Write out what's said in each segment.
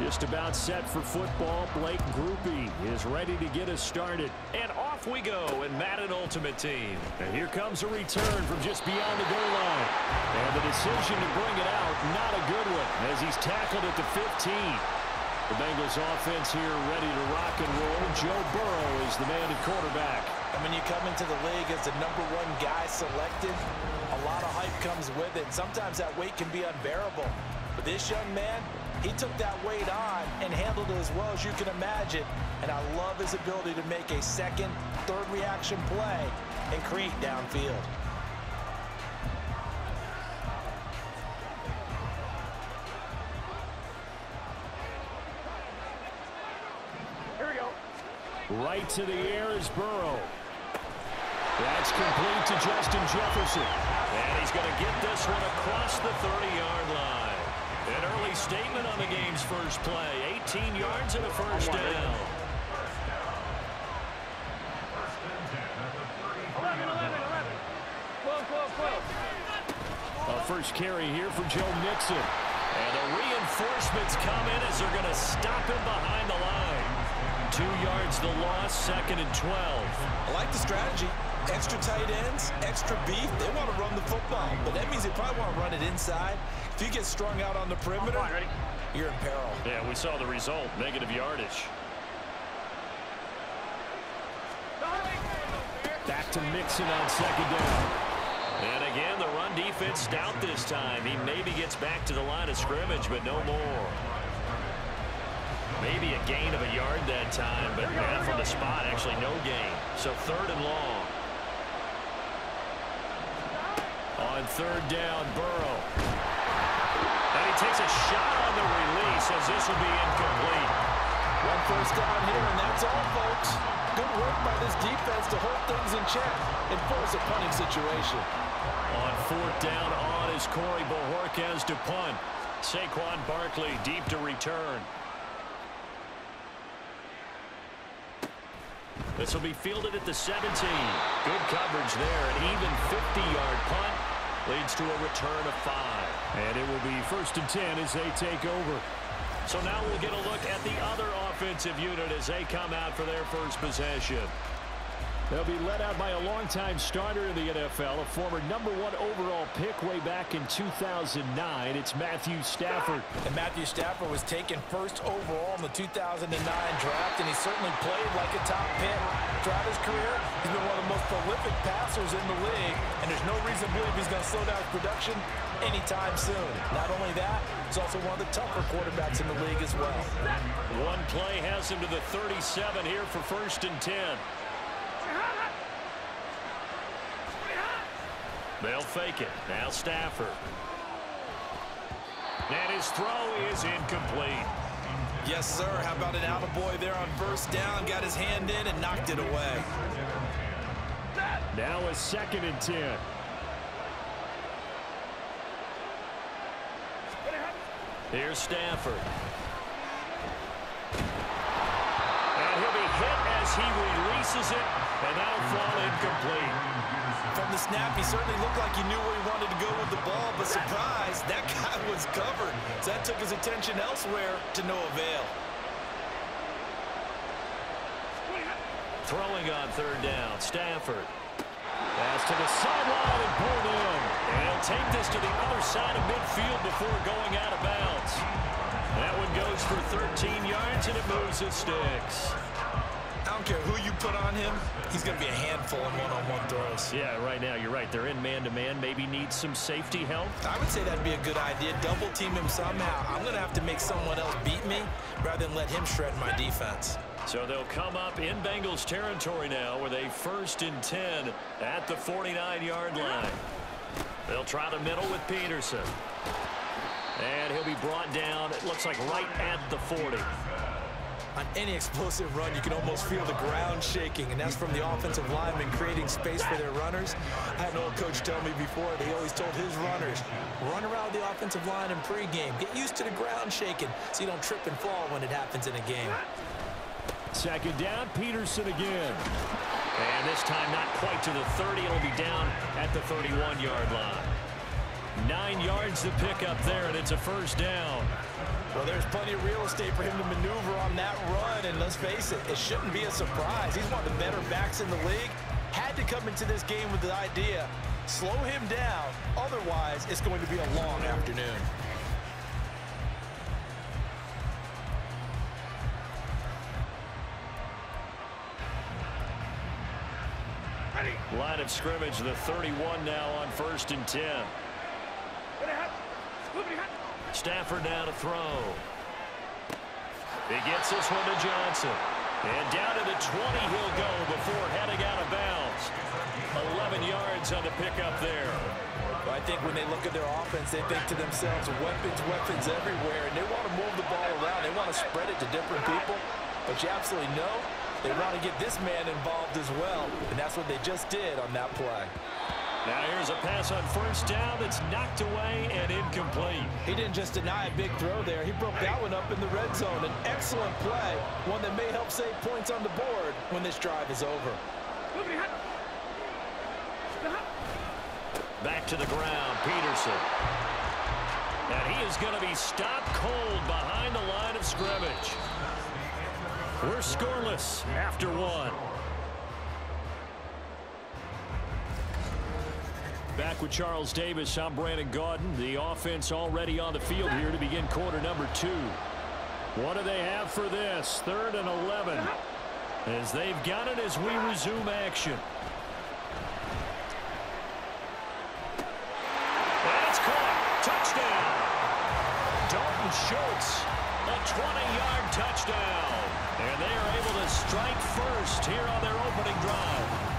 Just about set for football. Blake Groupie is ready to get us started. And off we go in Madden Ultimate Team. And here comes a return from just beyond the goal line. And the decision to bring it out, not a good one, as he's tackled at the 15. The Bengals offense here ready to rock and roll. Joe Burrow is the man at quarterback. And when you come into the league as the #1 guy selected, a lot of hype comes with it. Sometimes that weight can be unbearable. But this young man, he took that weight on and handled it as well as you can imagine. And I love his ability to make a second, third reaction play and create downfield. Here we go. Right to the air is Burrow. That's complete to Justin Jefferson. And he's going to get this one across the 30-yard line. An early statement on the game's first play. 18 yards and a first down. 11. A first carry here for Joe Mixon. And the reinforcements come in as they're going to stop him behind the line. 2 yards the loss, 2nd and 12. I like the strategy. Extra tight ends, extra beef. They want to run the football, but that means they probably want to run it inside. If you get strung out on the perimeter, you're in peril. Yeah, we saw the result, negative yardage. Back to Mixon on 2nd down. And again, the run defense stout this time. He maybe gets back to the line of scrimmage, but no more. Maybe a gain of a yard that time, but half on the spot, actually no gain. So 3rd and long. On 3rd down, Burrow. And he takes a shot on the release as this will be incomplete. One first down here, and that's all, folks. Good work by this defense to hold things in check and force a punting situation. On 4th down, on is Corey Bojorquez to punt. Saquon Barkley deep to return. This will be fielded at the 17. Good coverage there. An even 50-yard punt leads to a return of 5. And it will be 1st and 10 as they take over. So now we'll get a look at the other offensive unit as they come out for their first possession. They'll be led out by a longtime starter in the NFL, a former #1 overall pick way back in 2009. It's Matthew Stafford. And Matthew Stafford was taken 1st overall in the 2009 draft, and he certainly played like a top pick. Throughout his career, he's been one of the most prolific passers in the league, and there's no reason to believe he's going to slow down his production anytime soon. Not only that, he's also one of the tougher quarterbacks in the league as well. One play has him to the 37 here for 1st and 10. They'll fake it. Now Stafford. And his throw is incomplete. Yes, sir. How about an attaboy there on 1st down? Got his hand in and knocked it away. Now a 2nd and 10. Here's Stafford. And he'll be hit as he releases it, and that'll fall incomplete. From the snap, he certainly looked like he knew where he wanted to go with the ball, but surprise, that guy was covered. So that took his attention elsewhere to no avail. Throwing on 3rd down, Stafford. Pass to the sideline and pulled in. And he'll take this to the other side of midfield before going out of bounds. That one goes for 13 yards, and it moves the sticks. I don't care who you put on him, he's going to be a handful in one-on-one throws. Yeah, right now, you're right. They're in man-to-man. Maybe needs some safety help. I would say that'd be a good idea. Double team him somehow. I'm going to have to make someone else beat me rather than let him shred my defense. So they'll come up in Bengals territory now with a 1st and 10 at the 49-yard line. They'll try the middle with Peterson. And he'll be brought down, it looks like right at the 40. On any explosive run, you can almost feel the ground shaking, and that's from the offensive linemen creating space for their runners. I had an old coach tell me before that he always told his runners, run around the offensive line in pregame. Get used to the ground shaking so you don't trip and fall when it happens in a game. Second down, Peterson again. And this time not quite to the 30. It'll be down at the 31-yard line. 9 yards to pick up there, and it's a first down. Well, there's plenty of real estate for him to maneuver on that run, and let's face it, it shouldn't be a surprise. He's one of the better backs in the league. Had to come into this game with the idea, slow him down, otherwise it's going to be a long afternoon. Line of scrimmage, the 31 now on 1st and 10. Stafford now to throw. He gets this one to Johnson. And down to the 20 he'll go before heading out of bounds. 11 yards on the pickup there. Well, I think when they look at their offense, they think to themselves, weapons everywhere, and they want to move the ball around. They want to spread it to different people. But you absolutely know they want to get this man involved as well, and that's what they just did on that play. Now here's a pass on 1st down that's knocked away and incomplete. He didn't just deny a big throw there. He broke that one up in the red zone. An excellent play, one that may help save points on the board when this drive is over. Back to the ground, Peterson. And he is going to be stopped cold behind the line of scrimmage. We're scoreless after 1. Back with Charles Davis, I'm Brandon Gaudin. The offense already on the field here to begin quarter number 2. What do they have for this? 3rd and 11. As they've got it as we resume action. That's caught. Touchdown. Dalton Schultz, a 20-yard touchdown. And they are able to strike first here on their opening drive.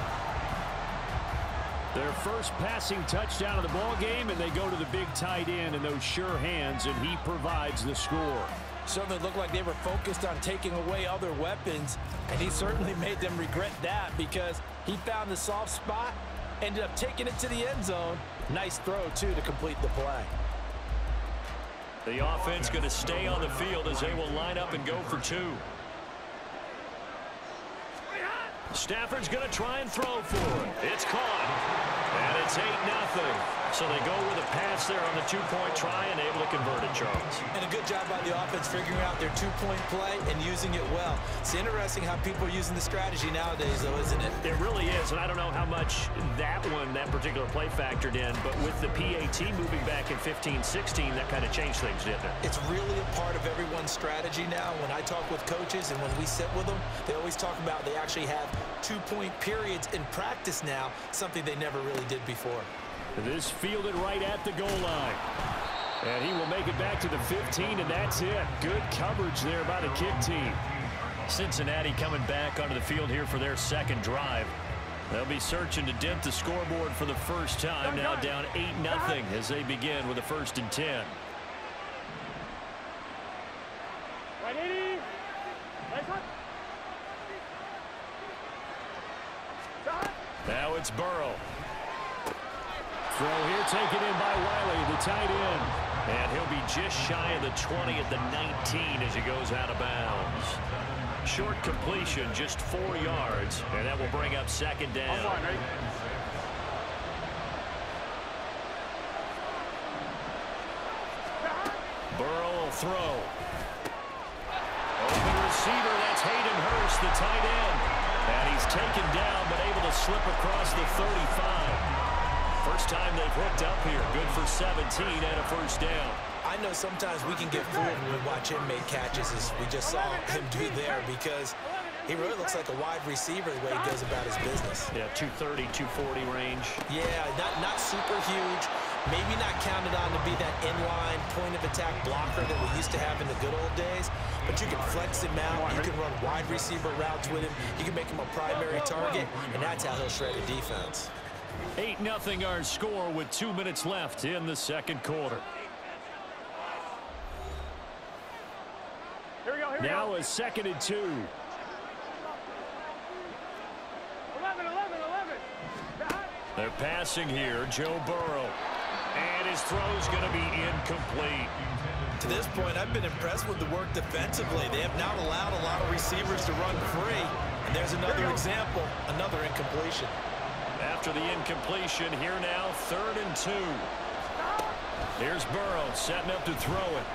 Their first passing touchdown of the ball game, and they go to the big tight end in those sure hands, and he provides the score. Certainly looked like they were focused on taking away other weapons, and he certainly made them regret that because he found the soft spot, ended up taking it to the end zone. Nice throw, too, to complete the play. The offense going to stay on the field as they will line up and go for 2. Stafford's going to try and throw for it. It's caught. And it's 8-0. So they go with a pass there on the 2-point try and able to convert it, Charles. And a good job by the offense figuring out their 2-point play and using it well. It's interesting how people are using the strategy nowadays, though, isn't it? It really is, and I don't know how much that particular play factored in, but with the PAT moving back in 15-16, that kind of changed things, didn't it? It's really a part of everyone's strategy now. When I talk with coaches and when we sit with them, they always talk about they actually have 2-point periods in practice now, something they never really did before. This fielded right at the goal line. And he will make it back to the 15, and that's it. Good coverage there by the kick team. Cincinnati coming back onto the field here for their second drive. They'll be searching to dent the scoreboard for the first time. Now down 8-0 as they begin with a 1st and 10. Now it's Burrow. Throw here taken in by Wiley, the tight end. And he'll be just shy of the 20 at the 19 as he goes out of bounds. Short completion, just 4 yards, and that will bring up 2nd down. Burrow will throw. Open receiver, that's Hayden Hurst, the tight end. And he's taken down, but able to slip across the 35. First time they've hooked up here. Good for 17 and a 1st down. I know sometimes we can get fooled when we watch him make catches, as we just saw him do there, because he really looks like a wide receiver the way he goes about his business. Yeah, 230, 240 range. Yeah, not super huge. Maybe not counted on to be that inline point-of-attack blocker that we used to have in the good old days, but you can flex him out. You can run wide receiver routes with him. You can make him a primary target, and that's how he'll shred a defense. 8-0 our score with 2 minutes left in the second quarter. Now a 2nd and 2. 11. They're passing here, Joe Burrow. And his throw's going to be incomplete. To this point, I've been impressed with the work defensively. They have not allowed a lot of receivers to run free. And there's another example, another incompletion. After the incompletion, here now, 3rd and 2. Here's Burrow setting up to throw it.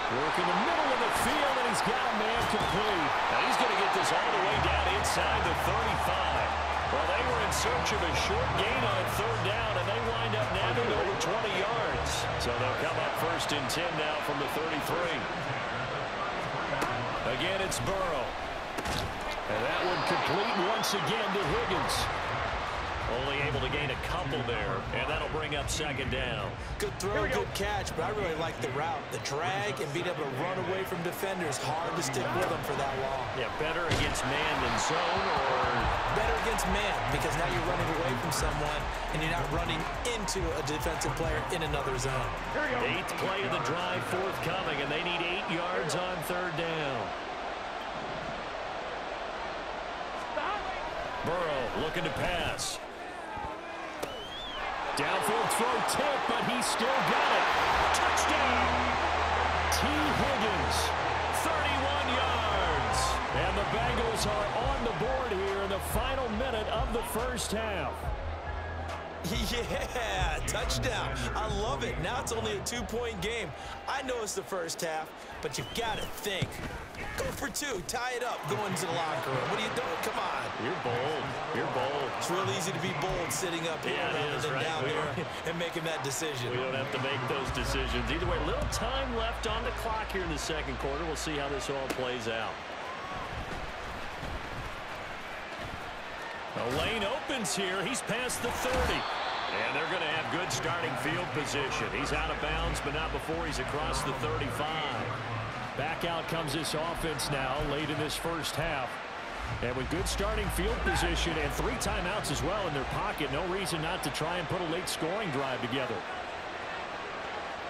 Work in the middle of the field, and he's got a man complete. Now he's going to get this all the way down inside the 35. Well, they were in search of a short gain on 3rd down, and they wind up nabbing over 20 yards. So they'll come up 1st and 10 now from the 33. Again, it's Burrow. And that one complete once again to Higgins. Only able to gain a couple there, and that'll bring up 2nd down. Good throw, good catch, but I really like the route. The drag and being able to run away from defenders, hard to stick with them for that long. Yeah, better against man than zone, or? Better against man, because now you're running away from someone, and you're not running into a defensive player in another zone. 8th play of the drive forthcoming, and they need 8 yards on 3rd down. Burrow looking to pass. Downfield throw tip, but he still got it. Touchdown! T. Higgins, 31 yards. And the Bengals are on the board here in the final minute of the 1st half. Yeah, touchdown. I love it. Now it's only a 2-point game. I know it's the 1st half, but you've got to think. Go for 2. Tie it up. Go into the locker room. What are you doing? Come on. You're bold. You're bold. It's real easy to be bold sitting up here rather than down there and making that decision. We don't have to make those decisions. Either way, little time left on the clock here in the 2nd quarter. We'll see how this all plays out. The lane opens here. He's past the 30. And they're going to have good starting field position. He's out of bounds, but not before he's across the 35. Back out comes this offense now late in this 1st half. And with good starting field position and 3 timeouts as well in their pocket, no reason not to try and put a late scoring drive together.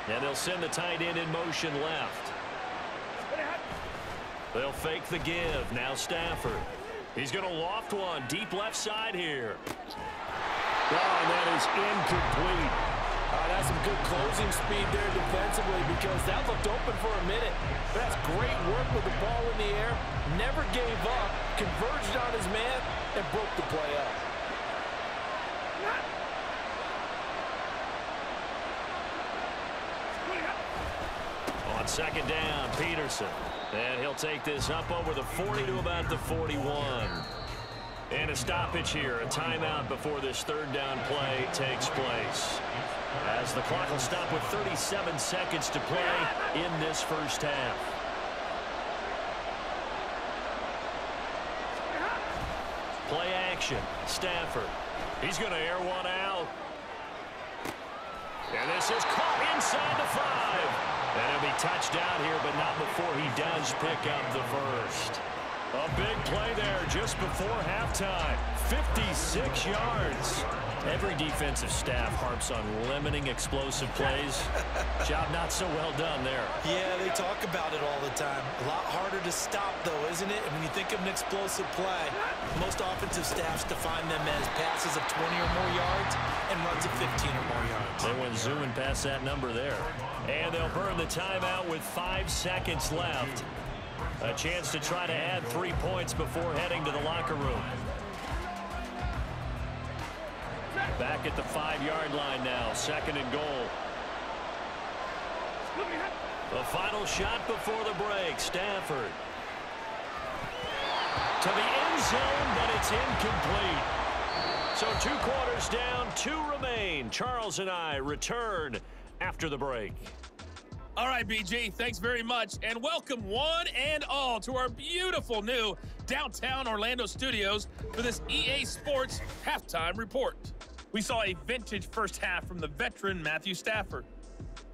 And they'll send the tight end in motion left. They'll fake the give. Now Stafford. He's going to loft one deep left side here. Oh, and that is incomplete. That's some good closing speed there defensively, because that looked open for a minute. But that's great work with the ball in the air. Never gave up, converged on his man, and broke the play up. On 2nd down, Peterson. And he'll take this up over the 40 to about the 41. And a stoppage here, a timeout before this 3rd down play takes place. As the clock will stop with 37 seconds to play in this 1st half. Play action, Stafford. He's going to air one out. And this is caught inside the 5. And he'll be touched down here, but not before he does pick up the 1st. A big play there just before halftime. 56 yards. Every defensive staff harps on limiting explosive plays. Job not so well done there. Yeah, they talk about it all the time. A lot harder to stop, though, isn't it? And when you think of an explosive play, most offensive staffs define them as passes of 20 or more yards and runs of 15 or more yards. They went zooming past that number there. And they'll burn the timeout with 5 seconds left. A chance to try to add 3 points before heading to the locker room. Back at the 5-yard line now, 2nd and goal. The final shot before the break, Stafford. To the end zone, but it's incomplete. So 2 quarters down, 2 remain. Charles and I return after the break. All right, BG, thanks very much, and welcome one and all to our beautiful new downtown Orlando studios for this EA Sports Halftime Report. We saw a vintage 1st half from the veteran Matthew Stafford.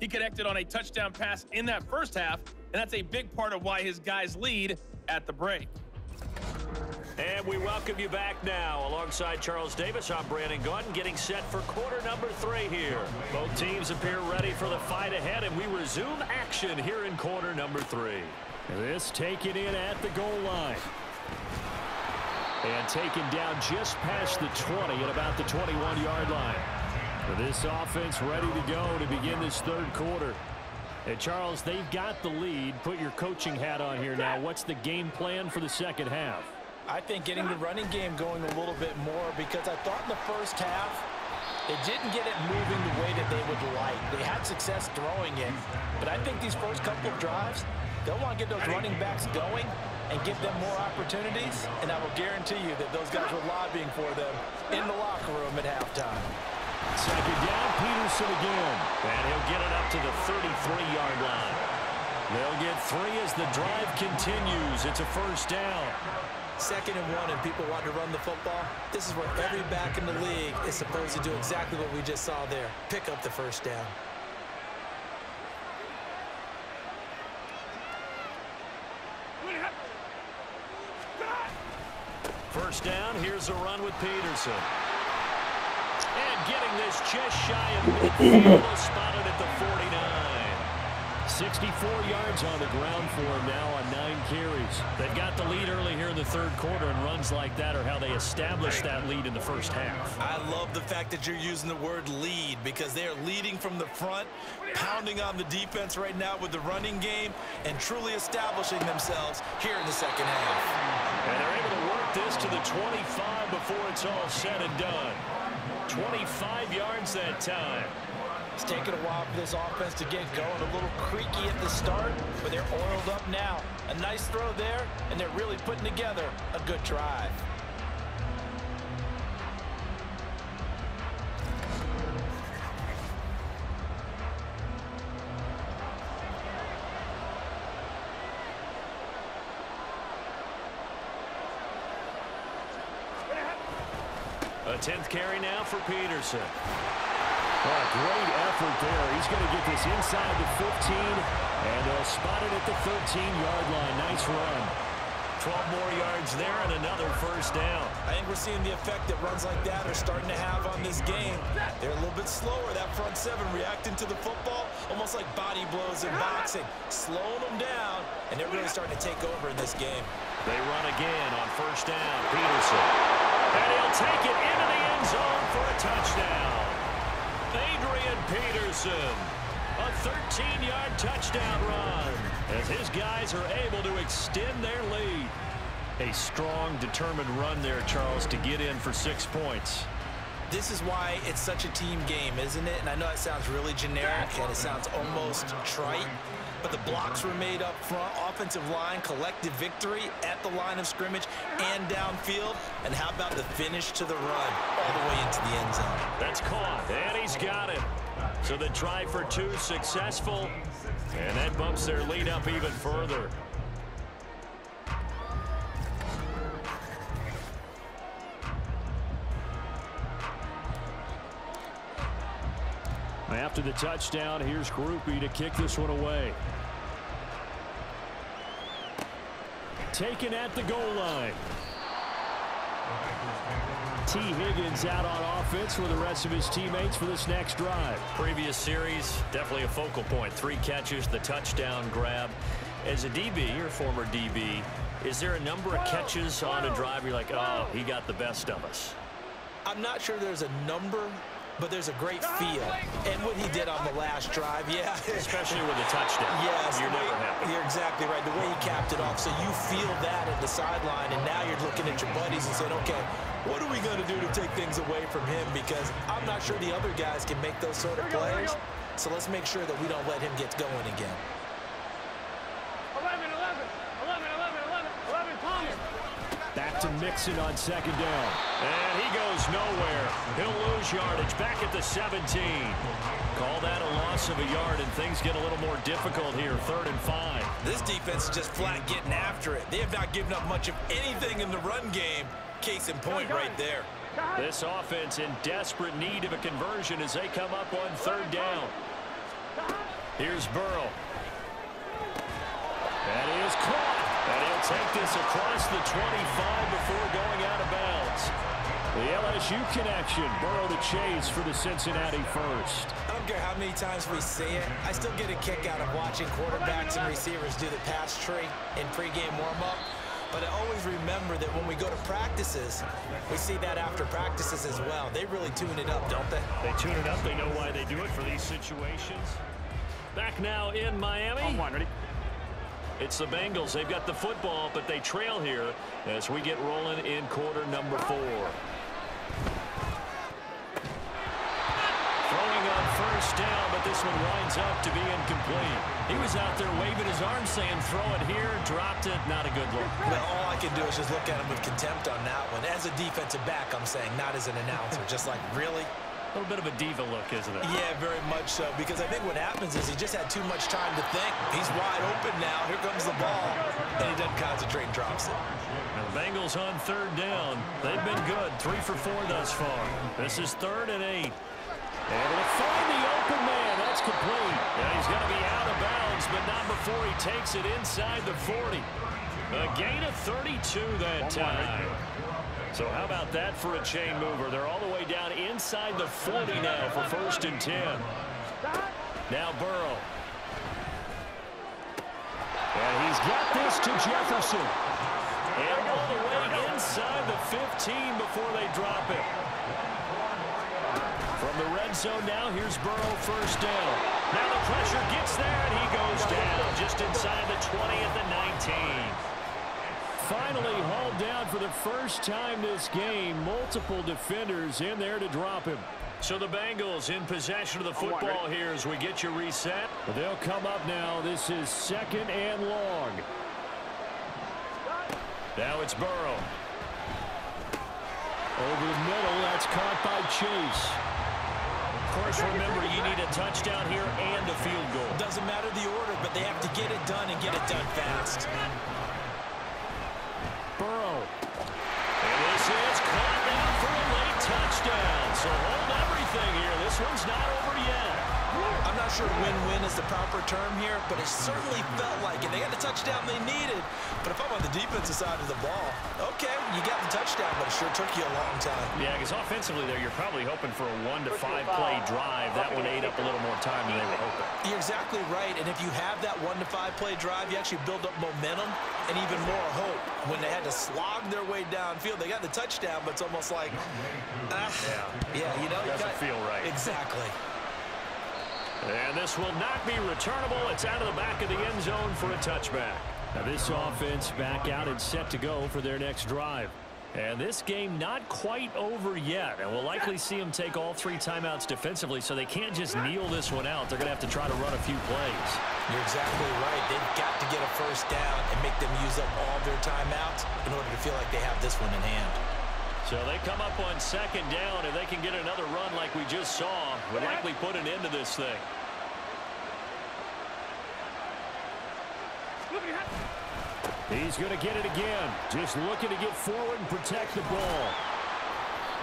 He connected on a touchdown pass in that 1st half, and that's a big part of why his guys lead at the break. And we welcome you back now. Alongside Charles Davis, I'm Brandon Gaudin, getting set for quarter number 3 here. Both teams appear ready for the fight ahead, and we resume action here in quarter number 3. This taken in at the goal line. And taken down just past the 20 at about the 21-yard line. This offense ready to go to begin this third quarter. And Charles, they've got the lead. Put your coaching hat on here now. What's the game plan for the second half? I think getting the running game going a little bit more, because I thought in the first half they didn't get it moving the way that they would like. They had success throwing it, but I think these first couple of drives, they'll want to get those running backs going and give them more opportunities, and I will guarantee you that those guys were lobbying for them in the locker room at halftime. Second down, Peterson again. And he'll get it up to the 33-yard line. They'll get 3 as the drive continues. It's a first down. 2nd and 1 and people want to run the football. This is where every back in the league is supposed to do exactly what we just saw there. Pick up the first down. First down, here's a run with Peterson. And getting this just shy of midfield, spotted at the 49. 64 yards on the ground for him now on 9 carries. They've got the lead early here in the third quarter, and runs like that are how they establish that lead in the first half. I love the fact that you're using the word lead, because they are leading from the front, pounding on the defense right now with the running game, and truly establishing themselves here in the second half. And they're able to work this to the 25 before it's all said and done. 25 yards that time. It's taken a while for this offense to get going. A little creaky at the start, but they're oiled up now. A nice throw there, and they're really putting together a good drive. A 10th carry now for Peterson. Oh, great effort there. He's going to get this inside the 15, and they'll spot it at the 13-yard line. Nice run. 12 more yards there and another first down. I think we're seeing the effect that runs like that are starting to have on this game. They're a little bit slower, that front 7 reacting to the football, almost like body blows in boxing, slowing them down, and they're really starting to take over in this game. They run again on first down. Peterson. And he'll take it into the end zone for a touchdown. Adrian Peterson, a 13-yard touchdown run, as his guys are able to extend their lead. A strong, determined run there, Charles, to get in for 6 points. This is why it's such a team game, isn't it? And I know it sounds really generic and it sounds almost trite, but the blocks were made up front, offensive line, collective victory at the line of scrimmage and downfield. And how about the finish to the run all the way into the end zone? That's caught, and he's got it. So the try for 2 successful, and that bumps their lead up even further. After the touchdown, here's Groupie to kick this one away. Taken at the goal line. T. Higgins out on offense for the rest of his teammates for this next drive. Previous series, definitely a focal point. 3 catches, the touchdown grab. As a DB, or former DB, is there a number of catches on a drive you're like, oh, he got the best of us? I'm not sure there's a number, but there's a great feel. And what he did on the last drive, yeah. Especially with a touchdown. Yes. You're never happy. You're exactly right. The way he capped it off. So you feel that at the sideline, and now you're looking at your buddies and saying, okay, what are we going to do to take things away from him? Because I'm not sure the other guys can make those sort of plays. So let's make sure that we don't let him get going again. 11, Thomas. Back to Mixon on second down. And he goes nowhere. He'll lose yardage back at the 17. Call that a loss of a yard, and things get a little more difficult here. 3rd and 5. This defense is just flat getting after it. They have not given up much of anything in the run game. Case in point right there. This offense in desperate need of a conversion as they come up on 3rd down. Here's Burrow. That is caught. And he'll take this across the 25 before going out of bounds. The LSU connection, Burrow to chase for the Cincinnati first. I don't care how many times we see it. I still get a kick out of watching quarterbacks and receivers do the pass tree in pregame warm-up. But I always remember that when we go to practices, we see that after practices as well. They really tune it up, don't they? They tune it up. They know why they do it for these situations. Back now in Miami. On one, ready? It's the Bengals. They've got the football, but they trail here as we get rolling in quarter number 4. Throwing on first down, but this one winds up to be incomplete. He was out there waving his arm saying, throw it here, dropped it, not a good look. Well, all I can do is just look at him with contempt on that one. As a defensive back, I'm saying, not as an announcer. Just like, really? A little bit of a diva look, isn't it? Yeah, very much so, because I think what happens is he just had too much time to think. He's wide open now. Here comes the ball, and he doesn't concentrate and drops it. Now the Bengals on third down. They've been good, 3 for 4 thus far. This is 3rd and 8. Able to find the open man. That's complete. Yeah, he's going to be out of bounds, but not before he takes it inside the 40. A gain of 32 that time. So how about that for a chain mover? They're all the way down inside the 40 now for 1st and 10. Now Burrow. And he's got this to Jefferson. And all the way inside the 15 before they drop it. From the red zone now, here's Burrow, 1st down. Now the pressure gets there, and he goes down just inside the 20 at the 19. Finally hauled down for the first time this game. Multiple defenders in there to drop him. So the Bengals in possession of the football here as we get you reset. But they'll come up now. This is 2nd and long. Now it's Burrow. Over the middle, that's caught by Chase. Of course, remember, you need a touchdown here and a field goal. Doesn't matter the order, but they have to get it done and get it done fast. Burrow. And this is caught now for a late touchdown. So hold everything here. This one's not over yet. I'm not sure win-win is the proper term here, but it certainly felt like it. They got the touchdown they needed. But if I'm on the defensive side of the ball, okay, you got the touchdown, but it sure took you a long time. Yeah, because offensively there, you're probably hoping for a 1 to 5 play drive. That one ate up a little more time than they were hoping. You're exactly right, and if you have that 1 to 5 play drive, you actually build up momentum and even more hope. When they had to slog their way downfield, they got the touchdown, but it's almost like, yeah, you know. Doesn't feel right. Exactly. And this will not be returnable. It's out of the back of the end zone for a touchback. Now this offense back out and set to go for their next drive. And this game not quite over yet. And we'll likely see them take all 3 timeouts defensively, so they can't just kneel this one out. They're going to have to try to run a few plays. You're exactly right. They've got to get a 1st down and make them use up all their timeouts in order to feel like they have this one in hand. So they come up on 2nd down. If they can get another run like we just saw, would likely put an end to this thing. He's going to get it again. Just looking to get forward and protect the ball.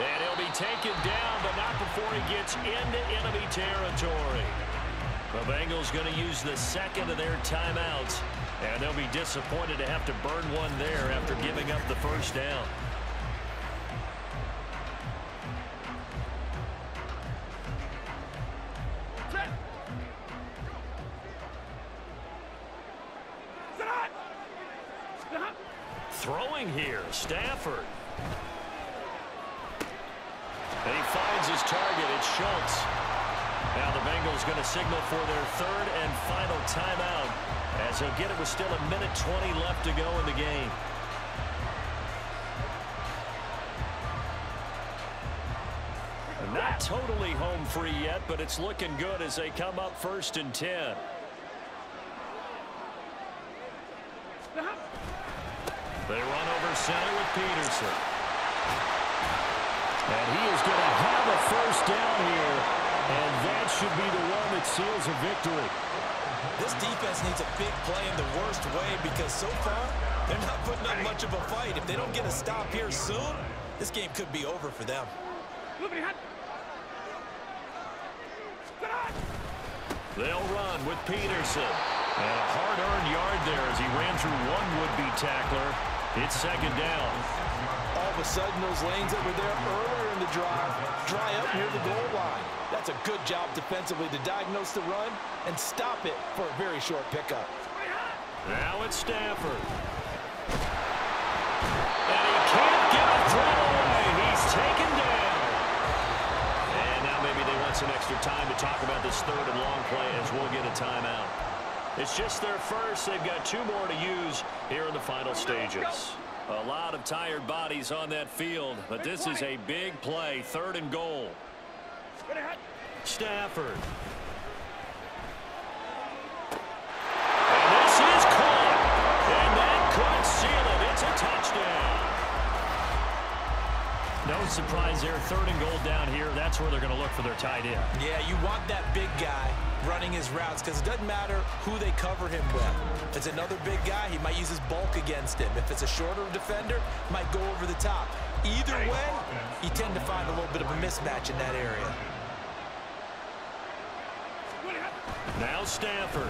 And he'll be taken down, but not before he gets into enemy territory. The Bengals going to use the 2nd of their timeouts, and they'll be disappointed to have to burn one there after giving up the 1st down. Throwing here, Stafford. And he finds his target. It's Schultz. Now the Bengals going to signal for their 3rd and final timeout, as he'll get it with still 1:20 left to go in the game. Not totally home free yet, but it's looking good as they come up 1st and 10. They run over center with Peterson. And he is going to have a 1st down here, and that should be the one that seals a victory. This defense needs a big play in the worst way, because so far they're not putting up much of a fight. If they don't get a stop here soon, this game could be over for them. They'll run with Peterson. And a hard-earned unearned yard there as he ran through one would-be tackler. It's second down. All of a sudden, those lanes that were there earlier in the drive dry up near the goal line. That's a good job defensively to diagnose the run and stop it for a very short pickup. Now it's Stafford. And he can't get a throw away. He's taken down. And now maybe they want some extra time to talk about this third and long play as we'll get a timeout. It's just their first. They've got 2 more to use here in the final stages. A lot of tired bodies on that field, but this is a big play, 3rd and goal. Stafford. And this is caught. And that could seal it. It's a touchdown. No surprise there, 3rd and goal down here. That's where they're going to look for their tight end. Yeah, you want that big guy running his routes because it doesn't matter who they cover him with. If it's another big guy, he might use his bulk against him. If it's a shorter defender, might go over the top. Either way, you tend to find a little bit of a mismatch in that area. Now Stafford.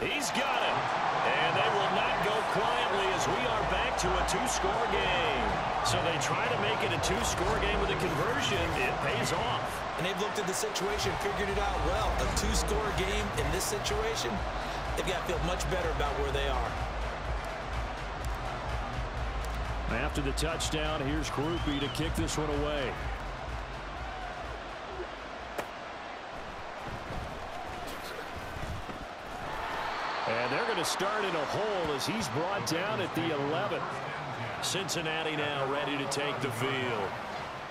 He's got it. And they will not go quietly as we are back to a 2-score game. So they try to make it a 2-score game with a conversion. It pays off. And they've looked at the situation, figured it out well. A 2-score game in this situation, they've got to feel much better about where they are. After the touchdown, here's Groupie to kick this one away. And they're going to start in a hole as he's brought down at the 11. Cincinnati now ready to take the field.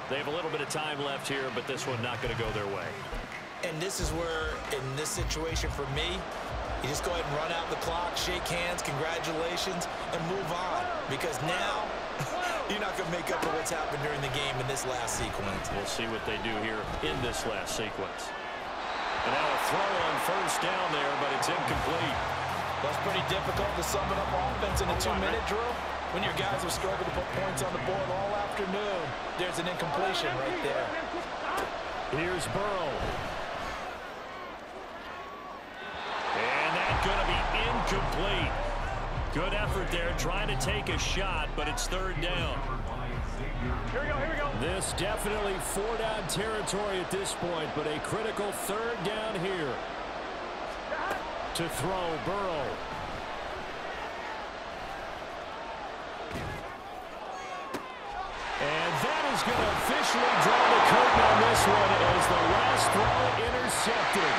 They have a little bit of time left here, but this one not going to go their way. And this is where, in this situation for me, you just go ahead and run out the clock, shake hands, congratulations, and move on. Because now, you're not going to make up for what's happened during the game in this last sequence. We'll see what they do here in this last sequence. And now a throw on 1st down there, but it's incomplete. That's pretty difficult to sum it up offense in a 2-minute drill. When your guys have struggled to put points on the board all afternoon, there's an incompletion right there. Here's Burrow. And that's going to be incomplete. Good effort there, trying to take a shot, but it's 3rd down. Here we go. This definitely 4-down territory at this point, but a critical 3rd down here. To throw, Burrow. And that is going to officially draw the curtain on this one as the last throw intercepted.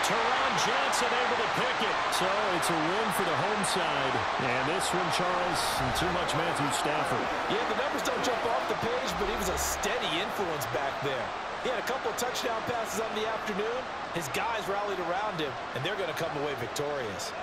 Teron Johnson able to pick it. So it's a win for the home side. And this one, Charles, too much Matthew Stafford. Yeah, the numbers don't jump off the page, but he was a steady influence back there. He had a couple of touchdown passes on the afternoon. His guys rallied around him, and they're going to come away victorious.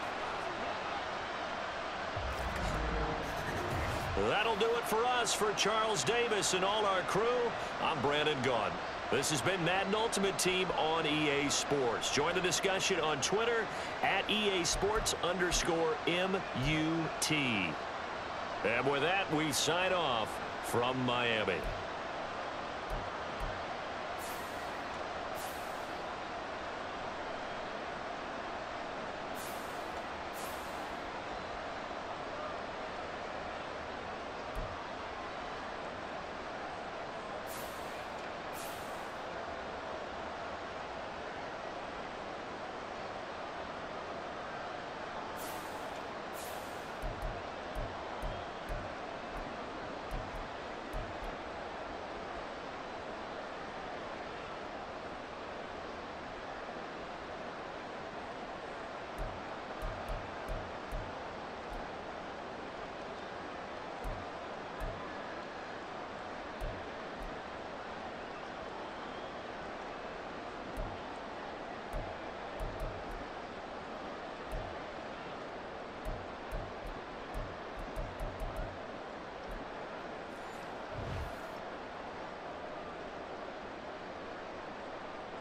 That'll do it for us. For Charles Davis and all our crew, I'm Brandon Gaudin. This has been Madden Ultimate Team on EA Sports. Join the discussion on Twitter at EA Sports_MUT. And with that, we sign off from Miami.